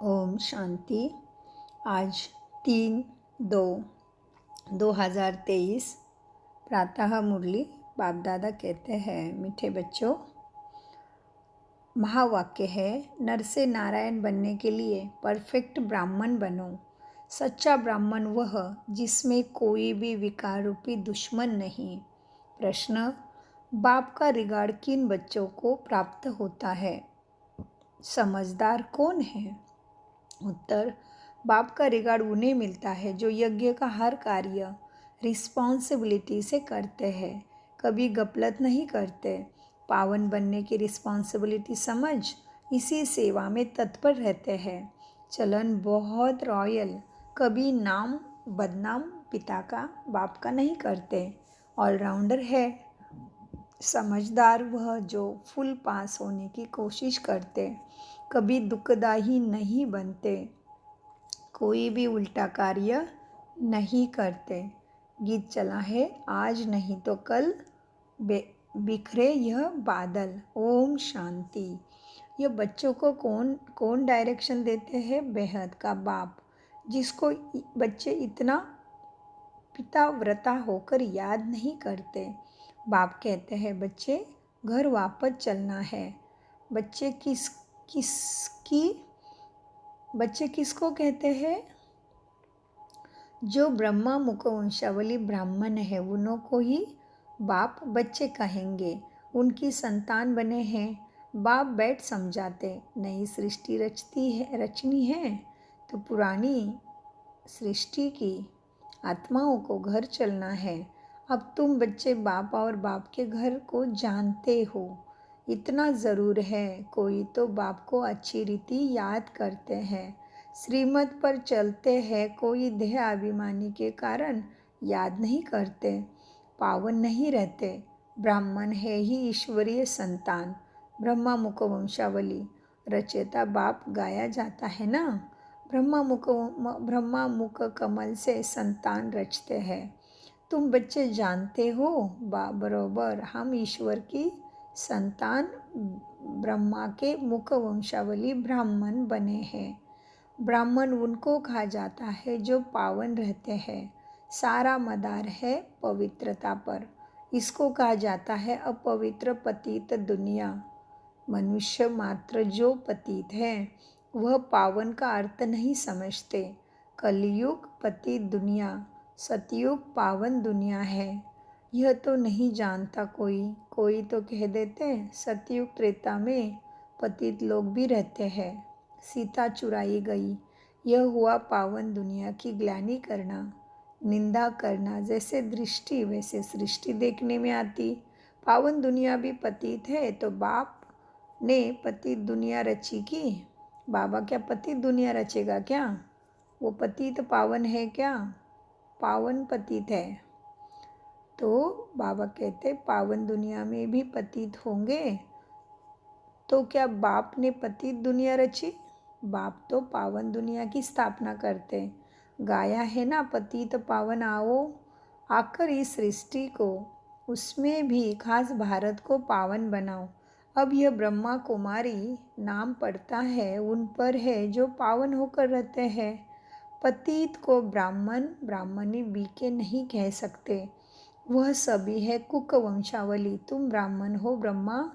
ओम शांति। आज 3/2/2023 प्रातः मुरली बाप दादा कहते हैं, मीठे बच्चों, महावाक्य है, नर से नारायण बनने के लिए परफेक्ट ब्राह्मण बनो। सच्चा ब्राह्मण वह जिसमें कोई भी विकार रूपी दुश्मन नहीं। प्रश्न, बाप का रिगार्ड किन बच्चों को प्राप्त होता है? समझदार कौन है? उत्तर, बाप का रिगार्ड उन्हें मिलता है जो यज्ञ का हर कार्य रिस्पॉन्सिबिलिटी से करते हैं, कभी गफलत नहीं करते। पावन बनने की रिस्पॉन्सिबिलिटी समझ इसी सेवा में तत्पर रहते हैं। चलन बहुत रॉयल, कभी नाम बदनाम पिता का बाप का नहीं करते। ऑलराउंडर है। समझदार वह जो फुल पास होने की कोशिश करते, कभी दुखदाई नहीं बनते, कोई भी उल्टा कार्य नहीं करते। गीत चला है, आज नहीं तो कल बिखरे यह बादल। ओम शांति। यह बच्चों को कौन डायरेक्शन देते हैं? बेहद का बाप, जिसको बच्चे इतना पिताव्रता होकर याद नहीं करते। बाप कहते हैं, बच्चे घर वापस चलना है। बच्चे किसको कहते हैं? जो ब्रह्मा मुख वंशावली ब्राह्मण है, उन्हों को ही बाप बच्चे कहेंगे। उनकी संतान बने हैं। बाप बैठ समझाते, नई सृष्टि रचनी है तो पुरानी सृष्टि की आत्माओं को घर चलना है। अब तुम बच्चे बाप और बाप के घर को जानते हो, इतना ज़रूर है। कोई तो बाप को अच्छी रीति याद करते हैं, श्रीमत पर चलते हैं, कोई देह अभिमानी के कारण याद नहीं करते, पावन नहीं रहते। ब्राह्मण है ही ईश्वरीय संतान, ब्रह्मा मुख वंशावली रचयिता बाप गाया जाता है ना। ब्रह्मा मुख कमल से संतान रचते हैं। तुम बच्चे जानते हो बरोबर, हम ईश्वर की संतान ब्रह्मा के मुख वंशावली ब्राह्मण बने हैं। ब्राह्मण उनको कहा जाता है जो पावन रहते हैं। सारा मदार है पवित्रता पर। इसको कहा जाता है अपवित्र पतित दुनिया। मनुष्य मात्र जो पतित है वह पावन का अर्थ नहीं समझते। कलयुग पतित दुनिया, सतयुग पावन दुनिया है, यह तो नहीं जानता कोई तो कह देते सतयुग त्रेता में पतित लोग भी रहते हैं। सीता चुराई गई, यह हुआ पावन दुनिया की ग्लानि करना, निंदा करना। जैसे दृष्टि वैसे सृष्टि देखने में आती। पावन दुनिया भी पतित है तो बाप ने पतित दुनिया रची की? बाबा क्या पतित दुनिया रचेगा क्या? वो पतित पावन है क्या? पावन पतित है। तो बाबा कहते पावन दुनिया में भी पतित होंगे। तो क्या बाप ने पतित दुनिया रची? बाप तो पावन दुनिया की स्थापना करते। गाया है ना, पतित पावन आओ, आकर इस सृष्टि को, उसमें भी खास भारत को पावन बनाओ। अब यह ब्रह्मा कुमारी नाम पड़ता है उन पर है जो पावन होकर रहते हैं। पतित को ब्राह्मण ब्राह्मणी बीके नहीं कह सकते, वह सभी है कुक वंशावली। तुम ब्राह्मण हो ब्रह्मा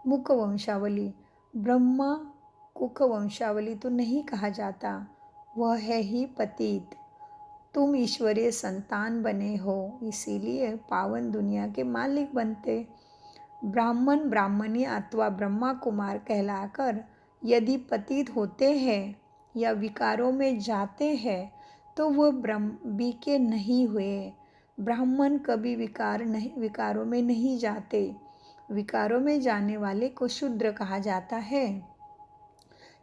मुख वंशावली, ब्रह्मा कुक वंशावली तो नहीं कहा जाता, वह है ही पतित। तुम ईश्वरीय संतान बने हो, इसीलिए पावन दुनिया के मालिक बनते। ब्राह्मण ब्राह्मणी अथवा ब्रह्मा कुमार कहलाकर यदि पतित होते हैं या विकारों में जाते हैं तो वह बीके नहीं हुए। ब्राह्मण कभी विकारों में नहीं जाते। विकारों में जाने वाले को शूद्र कहा जाता है।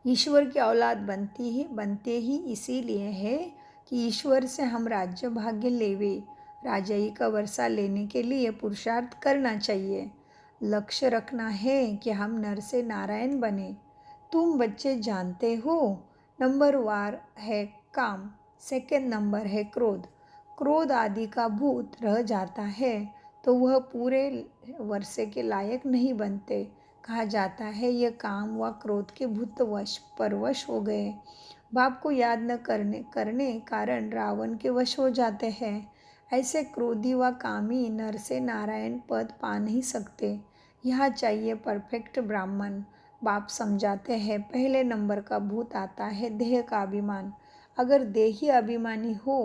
ईश्वर की औलाद बनते ही इसीलिए है कि ईश्वर से हम राज्य भाग्य लेवे। राजाई का वर्षा लेने के लिए पुरुषार्थ करना चाहिए। लक्ष्य रखना है कि हम नर से नारायण बने। तुम बच्चे जानते हो, नंबर वार है काम, सेकंड नंबर है क्रोध। क्रोध आदि का भूत रह जाता है तो वह पूरे वर्षे के लायक नहीं बनते। कहा जाता है ये काम व क्रोध के भूत परवश हो गए। बाप को याद न करने कारण रावण के वश हो जाते हैं। ऐसे क्रोधी व कामी नर से नारायण पद पा नहीं सकते। यहाँ चाहिए परफेक्ट ब्राह्मण। बाप समझाते हैं पहले नंबर का भूत आता है देह का अभिमान। अगर देही अभिमानी हो,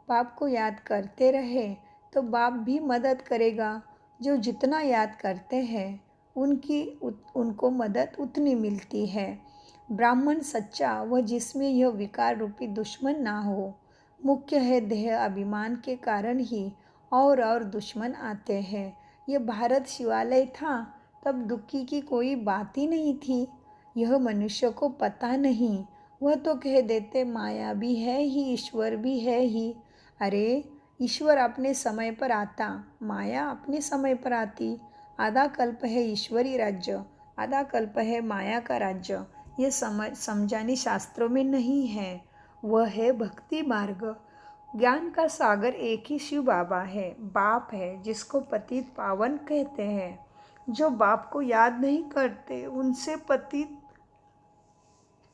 बाप को याद करते रहे तो बाप भी मदद करेगा। जो जितना याद करते हैं उनको मदद उतनी मिलती है। ब्राह्मण सच्चा व जिसमें यह विकार रूपी दुश्मन ना हो। मुख्य है देह अभिमान के कारण ही और दुश्मन आते हैं। यह भारत शिवालय था तब दुखी की कोई बात ही नहीं थी। यह मनुष्य को पता नहीं। वह तो कह देते माया भी है ही ईश्वर भी है ही। अरे ईश्वर अपने समय पर आता, माया अपने समय पर आती। आधा कल्प है ईश्वरी राज्य, आधा कल्प है माया का राज्य। ये समझाने शास्त्रों में नहीं है। वह है भक्ति मार्ग। ज्ञान का सागर एक ही शिव बाबा है, बाप है जिसको पतित पावन कहते हैं। जो बाप को याद नहीं करते उनसे पतित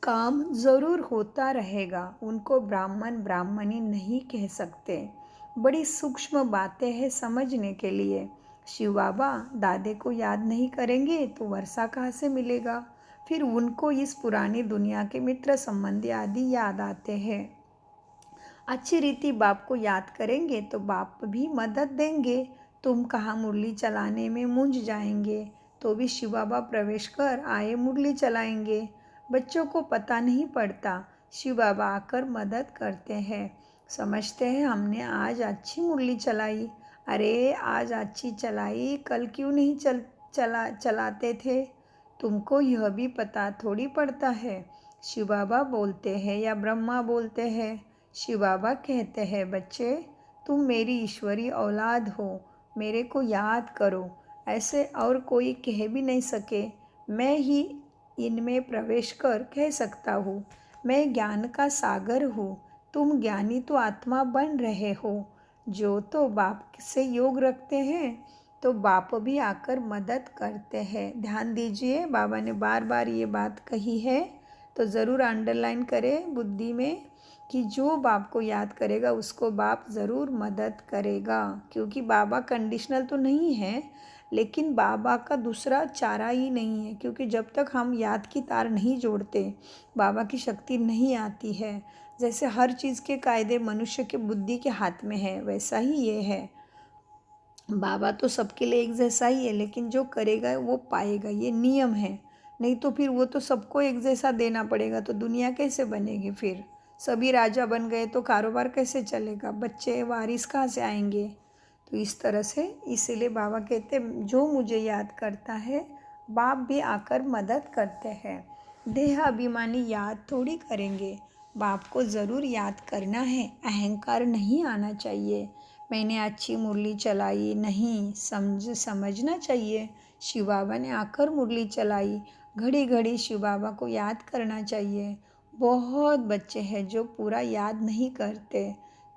काम जरूर होता रहेगा। उनको ब्राह्मण ब्राह्मणी नहीं कह सकते। बड़ी सूक्ष्म बातें हैं समझने के लिए। शिव बाबा दादे को याद नहीं करेंगे तो वर्षा कहाँ से मिलेगा। फिर उनको इस पुरानी दुनिया के मित्र संबंधी आदि याद आते हैं। अच्छी रीति बाप को याद करेंगे तो बाप भी मदद देंगे। तुम कहाँ मुरली चलाने में मूंझ जाएंगे तो भी शिव बाबा प्रवेश कर आए मुरली चलाएंगे। बच्चों को पता नहीं पड़ता, शिव बाबा आकर मदद करते हैं। समझते हैं हमने आज अच्छी मुरली चलाई। अरे आज अच्छी चलाई, कल क्यों नहीं चलाते थे। तुमको यह भी पता थोड़ी पड़ता है शिव बाबा बोलते हैं या ब्रह्मा बोलते हैं। शिव बाबा कहते हैं बच्चे तुम मेरी ईश्वरी औलाद हो, मेरे को याद करो। ऐसे और कोई कह भी नहीं सके। मैं ही इनमें प्रवेश कर कह सकता हूँ। मैं ज्ञान का सागर हूँ। तुम ज्ञानी तो आत्मा बन रहे हो। जो तो बाप से योग रखते हैं तो बाप भी आकर मदद करते हैं। ध्यान दीजिए, बाबा ने बार बार ये बात कही है तो ज़रूर अंडरलाइन करें बुद्धि में कि जो बाप को याद करेगा उसको बाप ज़रूर मदद करेगा। क्योंकि बाबा कंडीशनल तो नहीं है, लेकिन बाबा का दूसरा चारा ही नहीं है। क्योंकि जब तक हम याद की तार नहीं जोड़ते बाबा की शक्ति नहीं आती है। जैसे हर चीज़ के कायदे मनुष्य के बुद्धि के हाथ में है, वैसा ही ये है। बाबा तो सबके लिए एक जैसा ही है, लेकिन जो करेगा वो पाएगा, ये नियम है। नहीं तो फिर वो तो सबको एक जैसा देना पड़ेगा तो दुनिया कैसे बनेगी। फिर सभी राजा बन गए तो कारोबार कैसे चलेगा, बच्चे वारिस कहाँ से आएंगे। तो इस तरह से इसीलिए बाबा कहते जो मुझे याद करता है बाप भी आकर मदद करते हैं। देह अभिमानी याद थोड़ी करेंगे, बाप को ज़रूर याद करना है। अहंकार नहीं आना चाहिए। मैंने अच्छी मुरली चलाई नहीं, समझना चाहिए शिव बाबा ने आकर मुरली चलाई। घड़ी घड़ी शिव बाबा को याद करना चाहिए। बहुत बच्चे हैं जो पूरा याद नहीं करते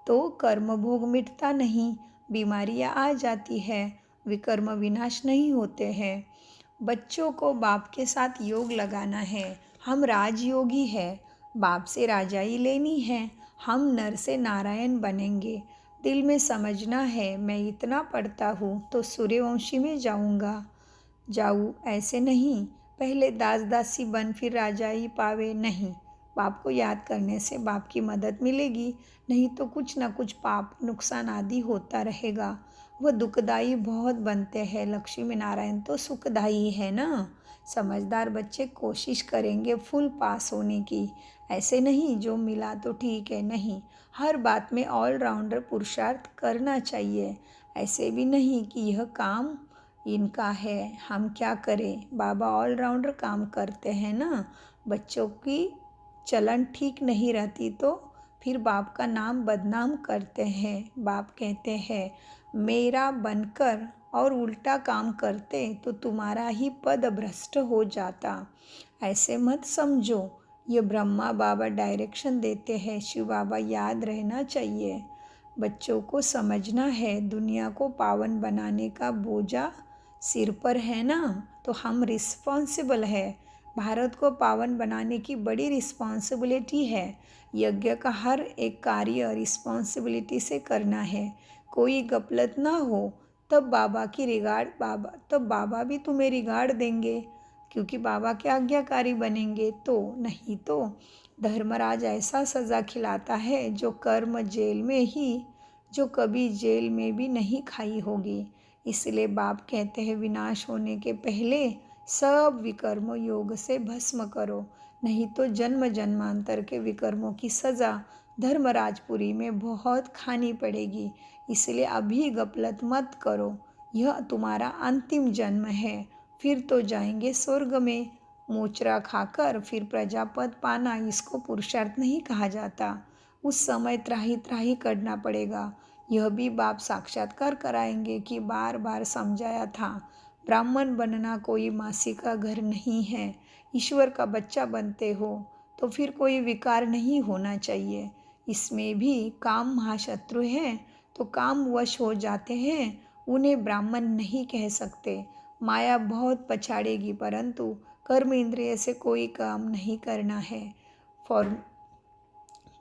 तो कर्म भोग मिटता नहीं, बीमारियां आ जाती है, विकर्म विनाश नहीं होते हैं। बच्चों को बाप के साथ योग लगाना है। हम राजयोगी है, बाप से राजाई लेनी है। हम नर से नारायण बनेंगे। दिल में समझना है मैं इतना पढ़ता हूँ तो सूर्यवंशी में जाऊँ, ऐसे नहीं पहले दास दासी बन फिर राजाई पावे, नहीं। बाप को याद करने से बाप की मदद मिलेगी, नहीं तो कुछ ना कुछ पाप नुकसान आदि होता रहेगा। वह दुखदाई बहुत बनते हैं, लक्ष्मी नारायण तो सुखदाई है ना। समझदार बच्चे कोशिश करेंगे फुल पास होने की। ऐसे नहीं जो मिला तो ठीक है, नहीं। हर बात में ऑलराउंडर पुरुषार्थ करना चाहिए। ऐसे भी नहीं कि यह काम इनका है, हम क्या करें। बाबा ऑलराउंडर काम करते हैं ना। बच्चों की चलन ठीक नहीं रहती तो फिर बाप का नाम बदनाम करते हैं। बाप कहते हैं मेरा बनकर और उल्टा काम करते तो तुम्हारा ही पद भ्रष्ट हो जाता। ऐसे मत समझो। ये ब्रह्मा बाबा डायरेक्शन देते हैं, शिव बाबा याद रहना चाहिए। बच्चों को समझना है दुनिया को पावन बनाने का बोझा सिर पर है ना, तो हम रिस्पॉन्सिबल है। भारत को पावन बनाने की बड़ी रिस्पॉन्सिबिलिटी है। यज्ञ का हर एक कार्य रिस्पॉन्सिबिलिटी से करना है। कोई गफलत ना हो, तब बाबा भी तुम्हें रिगार्ड देंगे, क्योंकि बाबा के आज्ञाकारी बनेंगे। तो नहीं तो धर्मराज ऐसा सज़ा खिलाता है जो कभी जेल में भी नहीं खाई होगी। इसलिए बाप कहते हैं, विनाश होने के पहले सब विकर्म योग से भस्म करो, नहीं तो जन्म जन्मांतर के विकर्मों की सज़ा धर्मराजपुरी में बहुत खानी पड़ेगी। इसलिए अभी गफलत मत करो, यह तुम्हारा अंतिम जन्म है, फिर तो जाएंगे स्वर्ग में। मोचरा खाकर फिर प्रजापद पाना, इसको पुरुषार्थ नहीं कहा जाता। उस समय त्राही त्राही करना पड़ेगा। यह भी बाप साक्षात्कार कराएंगे कि बार बार समझाया था, ब्राह्मण बनना कोई मासी का घर नहीं है। ईश्वर का बच्चा बनते हो तो फिर कोई विकार नहीं होना चाहिए। इसमें भी काम महाशत्रु है, तो काम वश हो जाते हैं, उन्हें ब्राह्मण नहीं कह सकते। माया बहुत पछाड़ेगी, परंतु कर्म इंद्रिय से कोई काम नहीं करना है। फॉर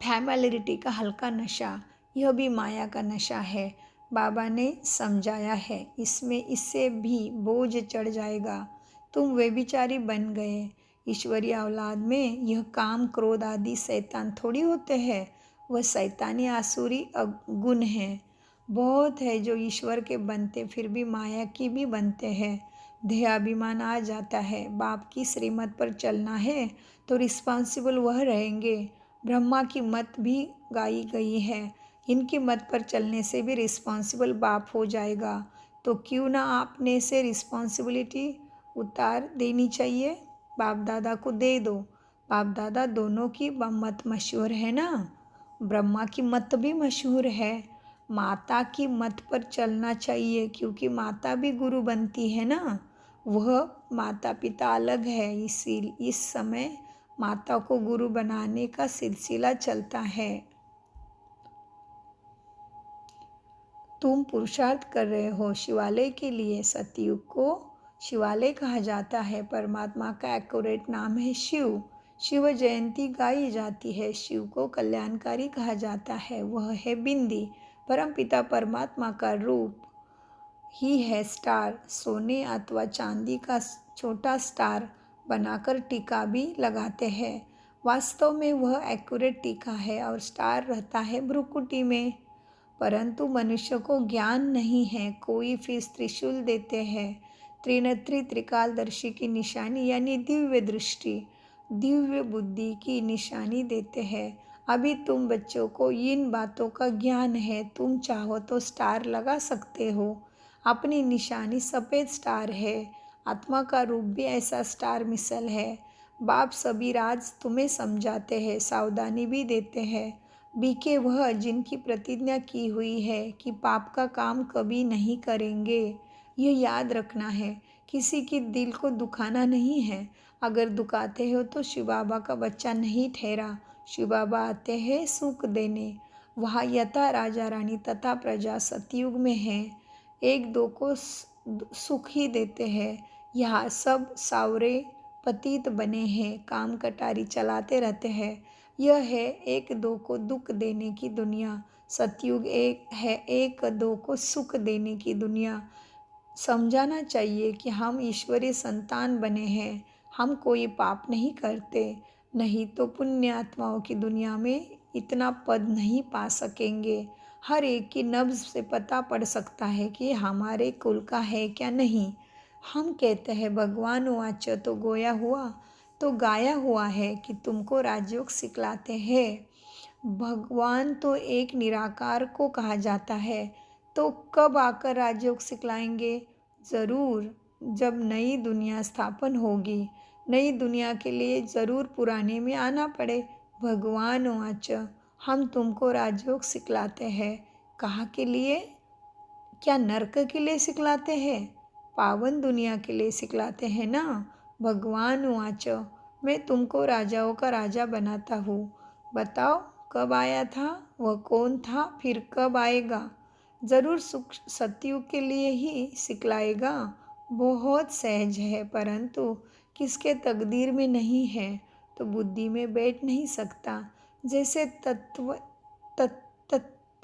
फैमिलिटी का हल्का नशा, यह भी माया का नशा है। बाबा ने समझाया है, इससे भी बोझ चढ़ जाएगा, तुम व्यभिचारी बन गए। ईश्वरीय औलाद में यह काम क्रोध आदि शैतान थोड़ी होते हैं, वह शैतानी आसुरी गुण हैं। बहुत है जो ईश्वर के बनते फिर भी माया की भी बनते हैं। देहाभिमान आ जाता है। बाप की श्रीमत पर चलना है तो रिस्पॉन्सिबल वह रहेंगे। ब्रह्मा की मत भी गाई गई है, इनकी मत पर चलने से भी रिस्पॉन्सिबल बाप हो जाएगा। तो क्यों ना आपने से रिस्पॉन्सिबिलिटी उतार देनी चाहिए, बाप दादा को दे दो। बाप दादा दोनों की मत मशहूर है ना, ब्रह्मा की मत भी मशहूर है। माता की मत पर चलना चाहिए, क्योंकि माता भी गुरु बनती है ना। वह माता पिता अलग है, इस समय माता को गुरु बनाने का सिलसिला चलता है। तुम पुरुषार्थ कर रहे हो शिवालय के लिए। सतयुग को शिवालय कहा जाता है। परमात्मा का एक्यूरेट नाम है शिव। शिव जयंती गाई जाती है। शिव को कल्याणकारी कहा जाता है। वह है बिंदी। परमपिता परमात्मा का रूप ही है स्टार। सोने अथवा चांदी का छोटा स्टार बनाकर टीका भी लगाते हैं। वास्तव में वह एक्यूरेट टीका है और स्टार रहता है भ्रुकुटी में। परंतु मनुष्य को ज्ञान नहीं है। कोई फीस त्रिशूल देते हैं। त्रिनेत्री त्रिकालदर्शी की निशानी यानी दिव्य दृष्टि, दिव्य बुद्धि की निशानी देते हैं। अभी तुम बच्चों को इन बातों का ज्ञान है। तुम चाहो तो स्टार लगा सकते हो। अपनी निशानी सफ़ेद स्टार है। आत्मा का रूप भी ऐसा स्टार मिसल है। बाप सभी राज तुम्हें समझाते हैं, सावधानी भी देते हैं। बीके वह जिनकी प्रतिज्ञा की हुई है कि पाप का काम कभी नहीं करेंगे। यह याद रखना है, किसी की दिल को दुखाना नहीं है। अगर दुखाते हो तो शिव बाबा का बच्चा नहीं ठहरा। शिव बाबा आते हैं सुख देने। वहाँ यथा राजा रानी तथा प्रजा सतयुग में है, एक दो को सुख ही देते हैं। यहाँ सब सावरे पतित बने हैं, काम कटारी चलाते रहते हैं। यह है एक दो को दुख देने की दुनिया। सतयुग एक दो को सुख देने की दुनिया। समझाना चाहिए कि हम ईश्वरीय संतान बने हैं, हम कोई पाप नहीं करते, नहीं तो पुण्य आत्माओं की दुनिया में इतना पद नहीं पा सकेंगे। हर एक की नब्ज से पता पड़ सकता है कि हमारे कुल का है क्या नहीं। हम कहते हैं भगवान वाच, तो गाया हुआ है कि तुमको राजयोग सिखलाते हैं। भगवान तो एक निराकार को कहा जाता है, तो कब आकर राजयोग सिखलाएंगे? ज़रूर, जब नई दुनिया स्थापन होगी। नई दुनिया के लिए ज़रूर पुराने में आना पड़े। भगवान वाच, हम तुमको राजयोग सिखलाते हैं। कहाँ के लिए? क्या नरक के लिए सिखलाते हैं? पावन दुनिया के लिए सिखलाते हैं ना। भगवान वाच, मैं तुमको राजाओं का राजा बनाता हूँ। बताओ कब आया था, वह कौन था, फिर कब आएगा? ज़रूर सतयुग के लिए ही सिखलाएगा। बहुत सहज है, परंतु किसके तकदीर में नहीं है तो बुद्धि में बैठ नहीं सकता। जैसे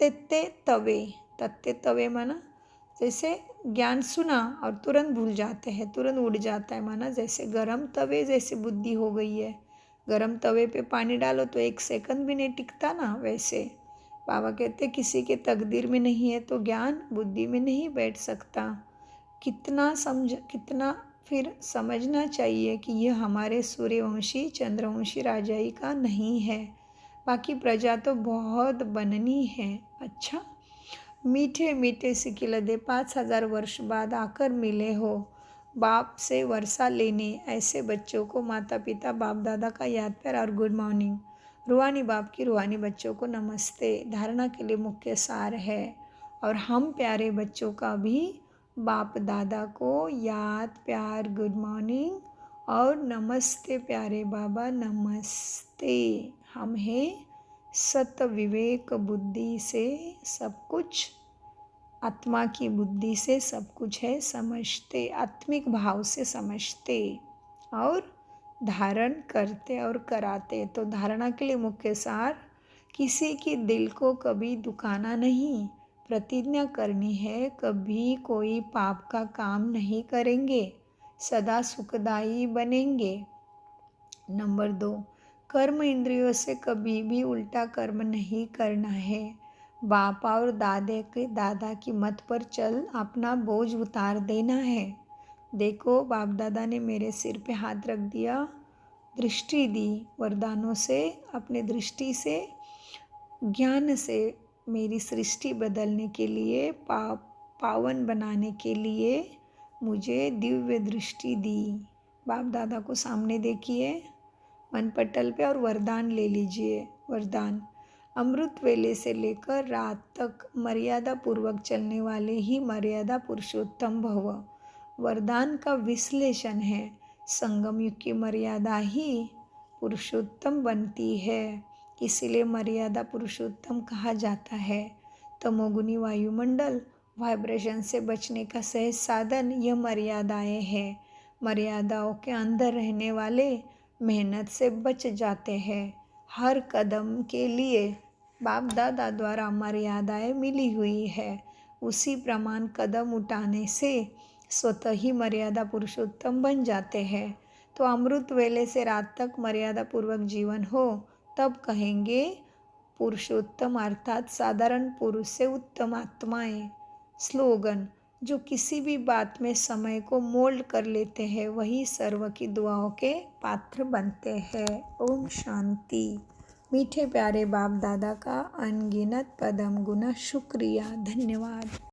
तत्ते तवे, तत्ते तवे माना जैसे ज्ञान सुना और तुरंत भूल जाते हैं, तुरंत उड़ जाता है। माना जैसे गरम तवे जैसे बुद्धि हो गई है, गरम तवे पे पानी डालो तो 1 सेकंड भी नहीं टिकता ना, वैसे बाबा कहते किसी के तकदीर में नहीं है तो ज्ञान बुद्धि में नहीं बैठ सकता। कितना फिर समझना चाहिए कि यह हमारे सूर्यवंशी चंद्रवंशी राजाई का नहीं है, बाकी प्रजा तो बहुत बननी है। अच्छा, मीठे मीठे सिकिलदे 5000 वर्ष बाद आकर मिले हो बाप से वर्षा लेने। ऐसे बच्चों को माता पिता बाप दादा का याद प्यार और गुड मॉर्निंग। रूहानी बाप की रूहानी बच्चों को नमस्ते। धारणा के लिए मुख्य सार है और हम प्यारे बच्चों का भी बाप दादा को याद प्यार गुड मॉर्निंग और नमस्ते प्यारे बाबा नमस्ते। हम हैं सत विवेक बुद्धि से सब कुछ, आत्मा की बुद्धि से सब कुछ है समझते, आत्मिक भाव से समझते और धारण करते और कराते। तो धारणा के लिए मुख्य सार, किसी की दिल को कभी दुखाना नहीं, प्रतिज्ञा करनी है कभी कोई पाप का काम नहीं करेंगे, सदा सुखदायी बनेंगे। नंबर 2, कर्म इंद्रियों से कभी भी उल्टा कर्म नहीं करना है। बापा और दादा की मत पर चल अपना बोझ उतार देना है। देखो बाप दादा ने मेरे सिर पे हाथ रख दिया, दृष्टि दी, वरदानों से अपने दृष्टि से ज्ञान से मेरी सृष्टि बदलने के लिए पावन बनाने के लिए मुझे दिव्य दृष्टि दी। बाप दादा को सामने देखिए मन पटल पे और वरदान ले लीजिए। वरदान, अमृत वेले से लेकर रात तक मर्यादा पूर्वक चलने वाले ही मर्यादा पुरुषोत्तम भव। वरदान का विश्लेषण है, संगम युग की मर्यादा ही पुरुषोत्तम बनती है, इसीलिए मर्यादा पुरुषोत्तम कहा जाता है। तमोगुनी वायुमंडल वाइब्रेशन से बचने का सहज साधन यह मर्यादाएं हैं। मर्यादाओं के अंदर रहने वाले मेहनत से बच जाते हैं। हर कदम के लिए बाप दादा द्वारा मर्यादाएं मिली हुई है, उसी प्रमाण कदम उठाने से स्वतः ही मर्यादा पुरुषोत्तम बन जाते हैं। तो अमृत वेले से रात तक मर्यादा पूर्वक जीवन हो तब कहेंगे पुरुषोत्तम, अर्थात साधारण पुरुष से उत्तम आत्माएं। स्लोगन, जो किसी भी बात में समय को मोल्ड कर लेते हैं वही सर्व की दुआओं के पात्र बनते हैं। ओम शांति। मीठे प्यारे बाप दादा का अनगिनत पदम गुना शुक्रिया, धन्यवाद।